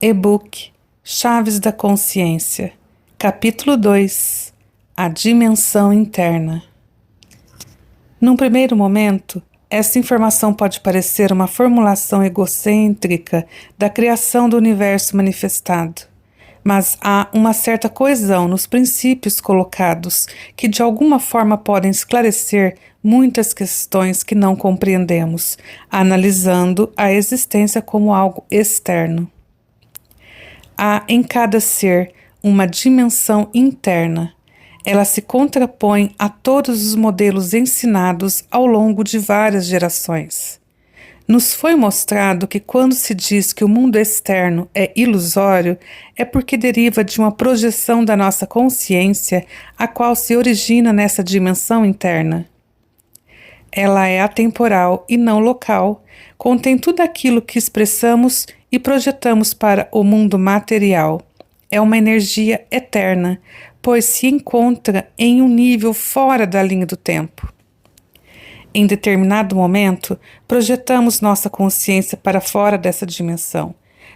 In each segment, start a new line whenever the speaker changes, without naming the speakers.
E-book Chaves da Consciência, Capítulo 2 A Dimensão Interna. Num primeiro momento, essa informação pode parecer uma formulação egocêntrica da criação do universo manifestado, mas há uma certa coesão nos princípios colocados que de alguma forma podem esclarecer muitas questões que não compreendemos, analisando a existência como algo externo. Há em cada ser uma dimensão interna. Ela se contrapõe a todos os modelos ensinados ao longo de várias gerações. Nos foi mostrado que quando se diz que o mundo externo é ilusório, é porque deriva de uma projeção da nossa consciência, a qual se origina nessa dimensão interna. Ela é atemporal e não local, contém tudo aquilo que expressamos e projetamos para o mundo material. É uma energia eterna, pois se encontra em um nível fora da linha do tempo. Em determinado momento, projetamos nossa consciência para fora dessa dimensão.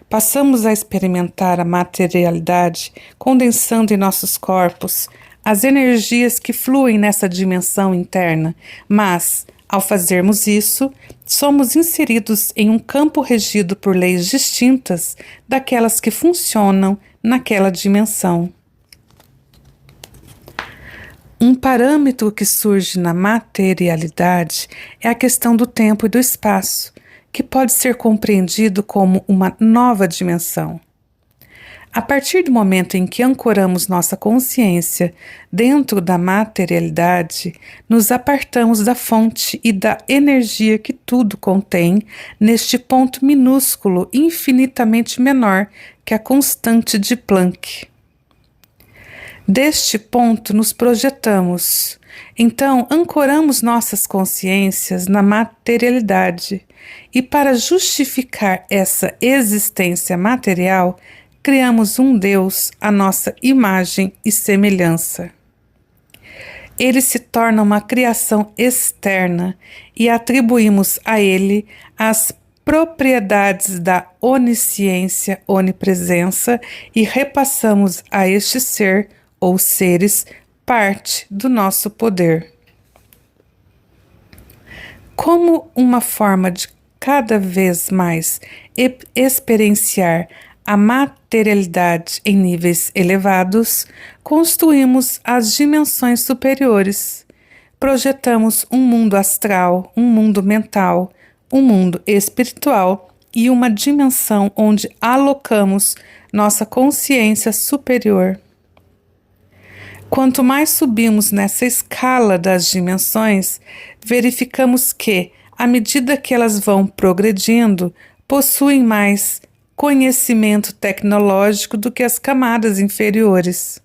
Passamos a experimentar a materialidade, condensando em nossos corpos as energias que fluem nessa dimensão interna, mas, ao fazermos isso, somos inseridos em um campo regido por leis distintas daquelas que funcionam naquela dimensão. Um parâmetro que surge na materialidade é a questão do tempo e do espaço, que pode ser compreendido como uma nova dimensão. A partir do momento em que ancoramos nossa consciência dentro da materialidade, nos apartamos da fonte e da energia que tudo contém neste ponto minúsculo infinitamente menor que a constante de Planck. Deste ponto nos projetamos, então ancoramos nossas consciências na materialidade e para justificar essa existência material, criamos um Deus à nossa imagem e semelhança. Ele se torna uma criação externa e atribuímos a ele as propriedades da onisciência, onipresença e repassamos a este ser ou seres parte do nosso poder. Como uma forma de cada vez mais experienciar a materialidade em níveis elevados, construímos as dimensões superiores. Projetamos um mundo astral, um mundo mental, um mundo espiritual e uma dimensão onde alocamos nossa consciência superior. Quanto mais subimos nessa escala das dimensões, verificamos que, à medida que elas vão progredindo, possuem mais conhecimento tecnológico do que as camadas inferiores.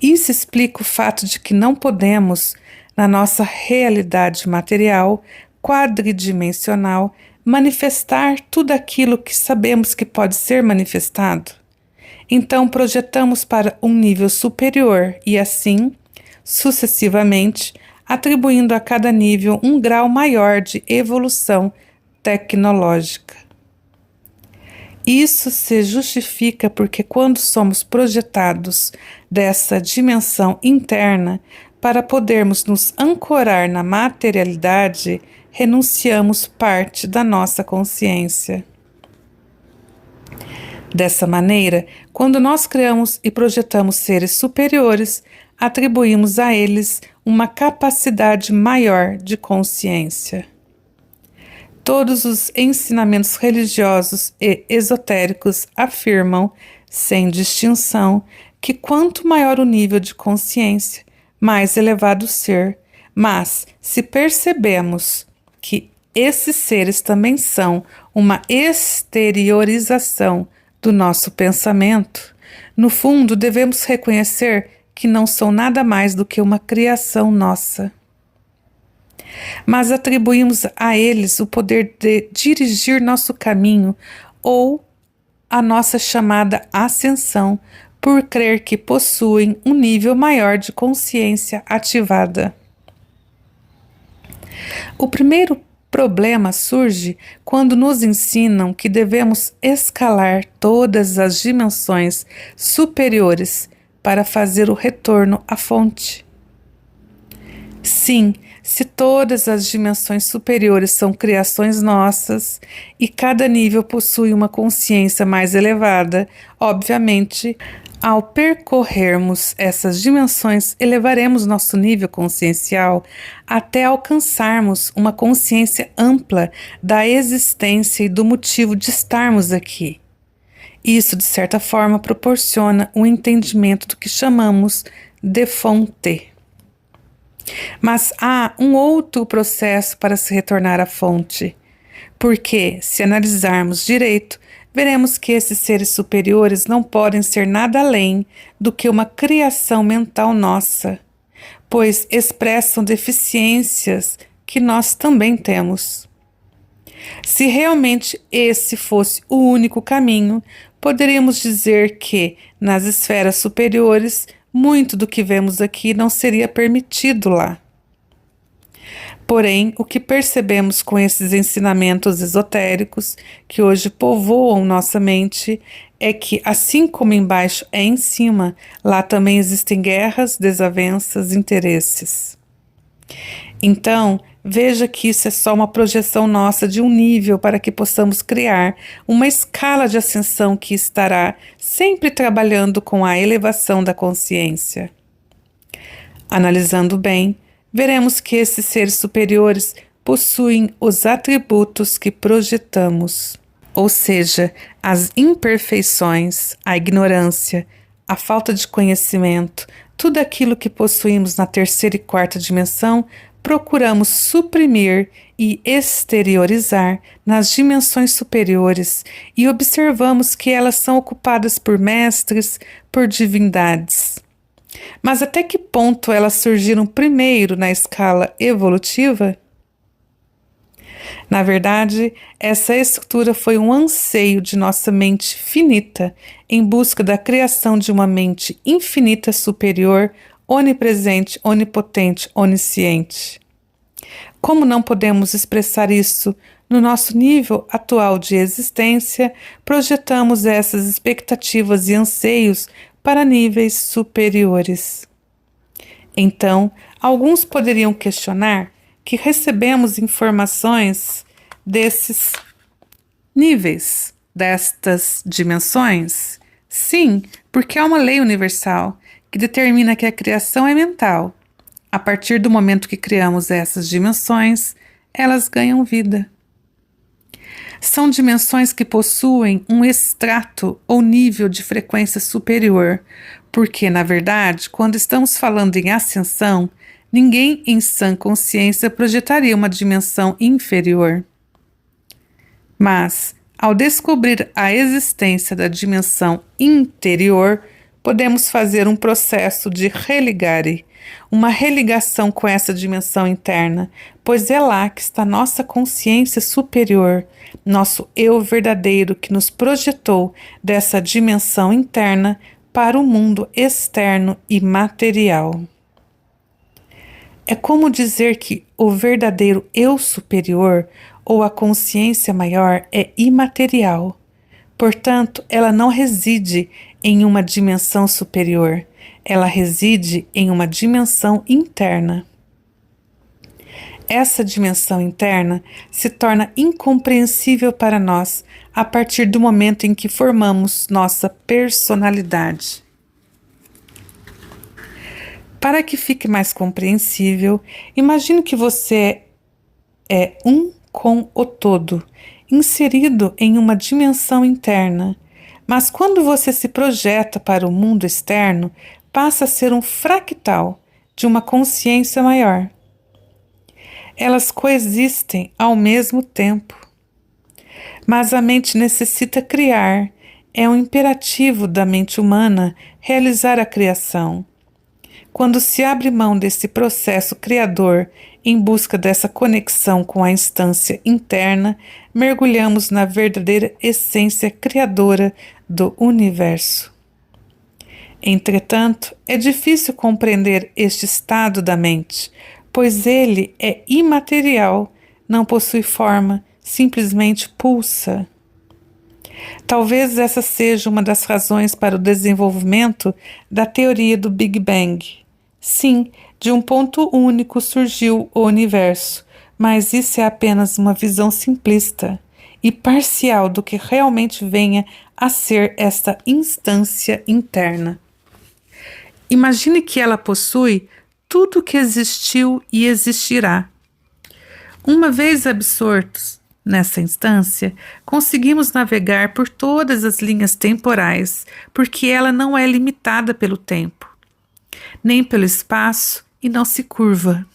Isso explica o fato de que não podemos, na nossa realidade material, quadridimensional, manifestar tudo aquilo que sabemos que pode ser manifestado. Então projetamos para um nível superior e assim, sucessivamente, atribuindo a cada nível um grau maior de evolução tecnológica. Isso se justifica porque quando somos projetados dessa dimensão interna, para podermos nos ancorar na materialidade, renunciamos parte da nossa consciência. Dessa maneira, quando nós criamos e projetamos seres superiores, atribuímos a eles uma capacidade maior de consciência. Todos os ensinamentos religiosos e esotéricos afirmam, sem distinção, que quanto maior o nível de consciência, mais elevado o ser. Mas, se percebemos que esses seres também são uma exteriorização do nosso pensamento, no fundo devemos reconhecer que não são nada mais do que uma criação nossa. Mas atribuímos a eles o poder de dirigir nosso caminho ou a nossa chamada ascensão, por crer que possuem um nível maior de consciência ativada. O primeiro problema surge quando nos ensinam que devemos escalar todas as dimensões superiores para fazer o retorno à fonte. Sim, se todas as dimensões superiores são criações nossas e cada nível possui uma consciência mais elevada, obviamente, ao percorrermos essas dimensões, elevaremos nosso nível consciencial até alcançarmos uma consciência ampla da existência e do motivo de estarmos aqui. Isso, de certa forma, proporciona um entendimento do que chamamos de fonte. Mas há um outro processo para se retornar à fonte, porque, se analisarmos direito, veremos que esses seres superiores não podem ser nada além do que uma criação mental nossa, pois expressam deficiências que nós também temos. Se realmente esse fosse o único caminho, poderíamos dizer que, nas esferas superiores, muito do que vemos aqui não seria permitido lá. Porém, o que percebemos com esses ensinamentos esotéricos que hoje povoam nossa mente é que, assim como embaixo é em cima, lá também existem guerras, desavenças, interesses. Então, veja que isso é só uma projeção nossa de um nível para que possamos criar uma escala de ascensão que estará sempre trabalhando com a elevação da consciência. Analisando bem, veremos que esses seres superiores possuem os atributos que projetamos, ou seja, as imperfeições, a ignorância, a falta de conhecimento, tudo aquilo que possuímos na terceira e quarta dimensão, procuramos suprimir e exteriorizar nas dimensões superiores e observamos que elas são ocupadas por mestres, por divindades. Mas até que ponto elas surgiram primeiro na escala evolutiva? Na verdade, essa estrutura foi um anseio de nossa mente finita em busca da criação de uma mente infinita superior, onipresente, onipotente, onisciente. Como não podemos expressar isso no nosso nível atual de existência, projetamos essas expectativas e anseios para níveis superiores. Então, alguns poderiam questionar que recebemos informações desses níveis, destas dimensões? Sim, porque há uma lei universal que determina que a criação é mental. A partir do momento que criamos essas dimensões, elas ganham vida. São dimensões que possuem um extrato ou nível de frequência superior, porque, na verdade, quando estamos falando em ascensão, ninguém em sã consciência projetaria uma dimensão inferior. Mas, ao descobrir a existência da dimensão interior, podemos fazer um processo de religare, uma religação com essa dimensão interna, pois é lá que está nossa consciência superior, nosso eu verdadeiro que nos projetou dessa dimensão interna para o mundo externo e material. É como dizer que o verdadeiro eu superior ou a consciência maior é imaterial. Portanto, ela não reside em uma dimensão superior, ela reside em uma dimensão interna. Essa dimensão interna se torna incompreensível para nós a partir do momento em que formamos nossa personalidade. Para que fique mais compreensível, imagine que você é um com o todo, inserido em uma dimensão interna, mas quando você se projeta para o mundo externo, passa a ser um fractal de uma consciência maior. Elas coexistem ao mesmo tempo. Mas a mente necessita criar, é um imperativo da mente humana realizar a criação. Quando se abre mão desse processo criador em busca dessa conexão com a instância interna, mergulhamos na verdadeira essência criadora do universo. Entretanto, é difícil compreender este estado da mente, pois ele é imaterial, não possui forma, simplesmente pulsa. Talvez essa seja uma das razões para o desenvolvimento da teoria do Big Bang. Sim, de um ponto único surgiu o universo, mas isso é apenas uma visão simplista e parcial do que realmente venha a ser esta instância interna. Imagine que ela possui tudo o que existiu e existirá. Uma vez absortos nessa instância, conseguimos navegar por todas as linhas temporais, porque ela não é limitada pelo tempo, nem pelo espaço e não se curva.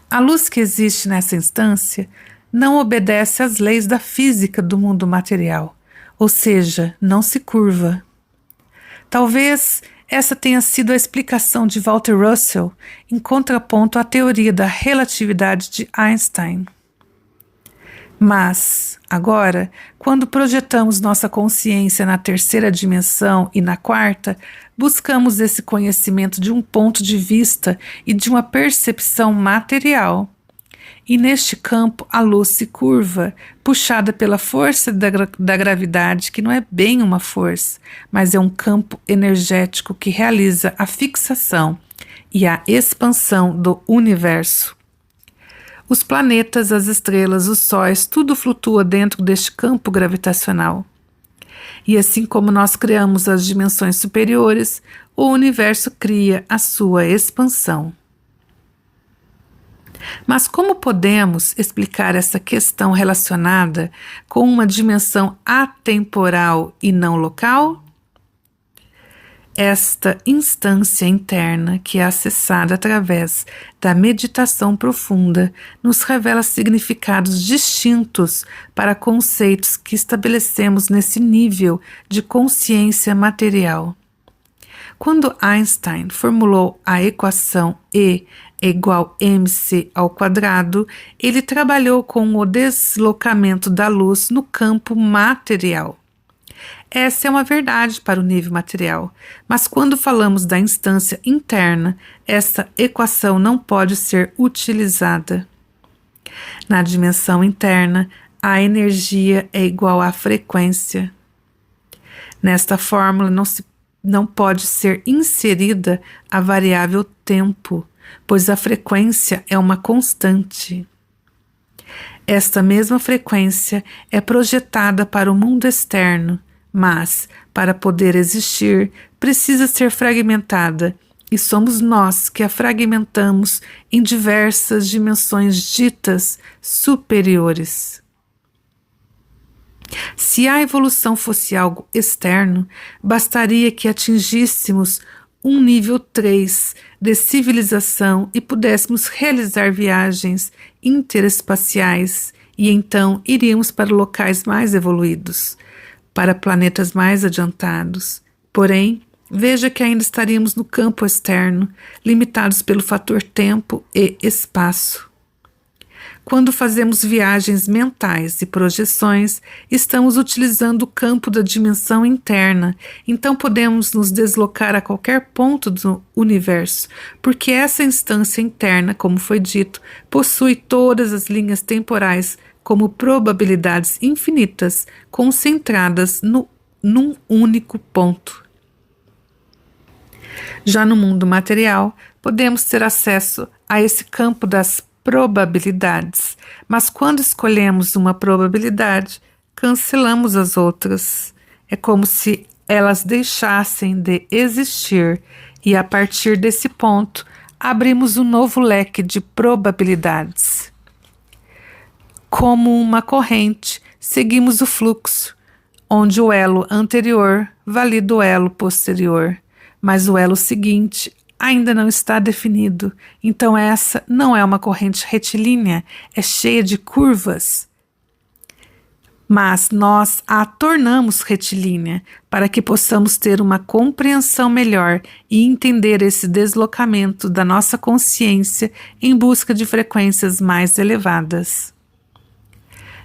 A luz que existe nessa instância não obedece às leis da física do mundo material, ou seja, não se curva. Talvez essa tenha sido a explicação de Walter Russell em contraponto à teoria da relatividade de Einstein. Mas, agora, quando projetamos nossa consciência na terceira dimensão e na quarta, buscamos esse conhecimento de um ponto de vista e de uma percepção material. E neste campo a luz se curva, puxada pela força da gravidade, que não é bem uma força, mas é um campo energético que realiza a fixação e a expansão do universo. Os planetas, as estrelas, os sóis, tudo flutua dentro deste campo gravitacional. E assim como nós criamos as dimensões superiores, o universo cria a sua expansão. Mas como podemos explicar essa questão relacionada com uma dimensão atemporal e não local? Esta instância interna, que é acessada através da meditação profunda, nos revela significados distintos para conceitos que estabelecemos nesse nível de consciência material. Quando Einstein formulou a equação E igual mc², ele trabalhou com o deslocamento da luz no campo material. Essa é uma verdade para o nível material, mas quando falamos da instância interna, essa equação não pode ser utilizada. Na dimensão interna, a energia é igual à frequência. Nesta fórmula não pode ser inserida a variável tempo, pois a frequência é uma constante. Esta mesma frequência é projetada para o mundo externo, mas, para poder existir, precisa ser fragmentada, e somos nós que a fragmentamos em diversas dimensões ditas superiores. Se a evolução fosse algo externo, bastaria que atingíssemos um nível 3 de civilização e pudéssemos realizar viagens interespaciais, e então iríamos para locais mais evoluídos, para planetas mais adiantados. Porém, veja que ainda estaríamos no campo externo, limitados pelo fator tempo e espaço. Quando fazemos viagens mentais e projeções, estamos utilizando o campo da dimensão interna, então podemos nos deslocar a qualquer ponto do universo, porque essa instância interna, como foi dito, possui todas as linhas temporais como probabilidades infinitas concentradas num único ponto. Já no mundo material, podemos ter acesso a esse campo das probabilidades, mas quando escolhemos uma probabilidade, cancelamos as outras. É como se elas deixassem de existir e a partir desse ponto abrimos um novo leque de probabilidades. Como uma corrente, seguimos o fluxo, onde o elo anterior valida o elo posterior, mas o elo seguinte ainda não está definido, então essa não é uma corrente retilínea, é cheia de curvas. Mas nós a tornamos retilínea para que possamos ter uma compreensão melhor e entender esse deslocamento da nossa consciência em busca de frequências mais elevadas.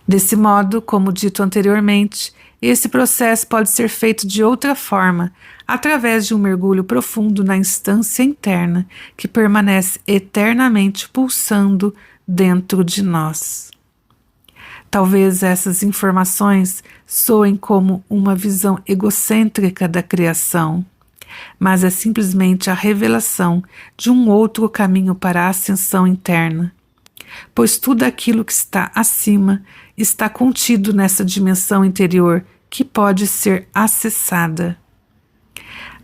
Desse modo, como dito anteriormente, esse processo pode ser feito de outra forma, através de um mergulho profundo na instância interna, que permanece eternamente pulsando dentro de nós. Talvez essas informações soem como uma visão egocêntrica da criação, mas é simplesmente a revelação de um outro caminho para a ascensão interna, pois tudo aquilo que está acima está contido nessa dimensão interior que pode ser acessada.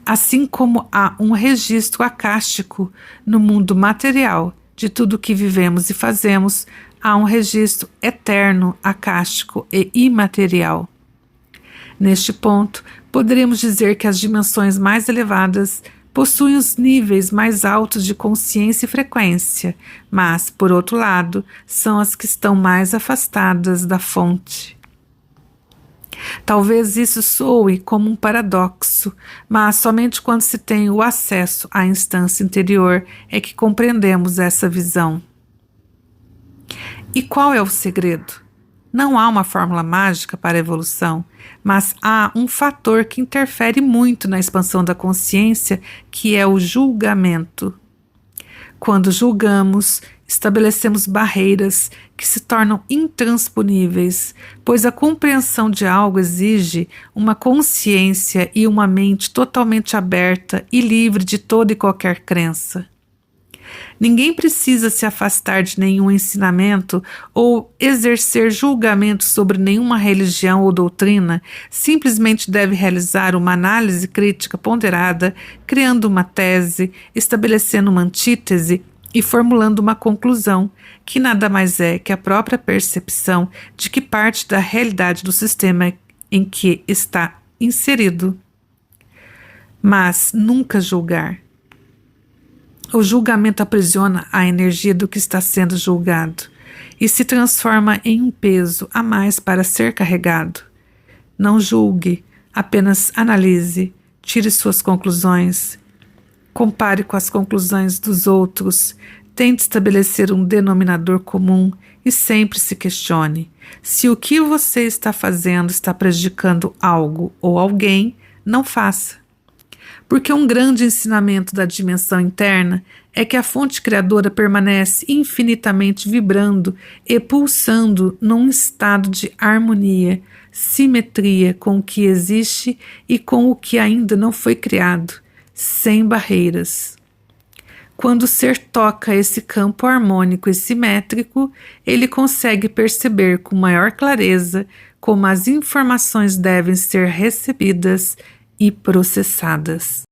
Assim como há um registro acástico no mundo material de tudo que vivemos e fazemos, há um registro eterno, acástico e imaterial. Neste ponto, poderemos dizer que as dimensões mais elevadas possuem os níveis mais altos de consciência e frequência, mas, por outro lado, são as que estão mais afastadas da fonte. Talvez isso soe como um paradoxo, mas somente quando se tem o acesso à instância interior é que compreendemos essa visão. E qual é o segredo? Não há uma fórmula mágica para a evolução, mas há um fator que interfere muito na expansão da consciência, que é o julgamento. Quando julgamos, estabelecemos barreiras que se tornam intransponíveis, pois a compreensão de algo exige uma consciência e uma mente totalmente aberta e livre de toda e qualquer crença. Ninguém precisa se afastar de nenhum ensinamento ou exercer julgamento sobre nenhuma religião ou doutrina, simplesmente deve realizar uma análise crítica ponderada, criando uma tese, estabelecendo uma antítese e formulando uma conclusão, que nada mais é que a própria percepção de que parte da realidade do sistema em que está inserido. Mas nunca julgar. O julgamento aprisiona a energia do que está sendo julgado e se transforma em um peso a mais para ser carregado. Não julgue, apenas analise, tire suas conclusões, compare com as conclusões dos outros, tente estabelecer um denominador comum e sempre se questione se o que você está fazendo está prejudicando algo ou alguém. Não faça. Porque um grande ensinamento da dimensão interna é que a fonte criadora permanece infinitamente vibrando e pulsando num estado de harmonia, simetria com o que existe e com o que ainda não foi criado, sem barreiras. Quando o ser toca esse campo harmônico e simétrico, ele consegue perceber com maior clareza como as informações devem ser recebidas e processadas.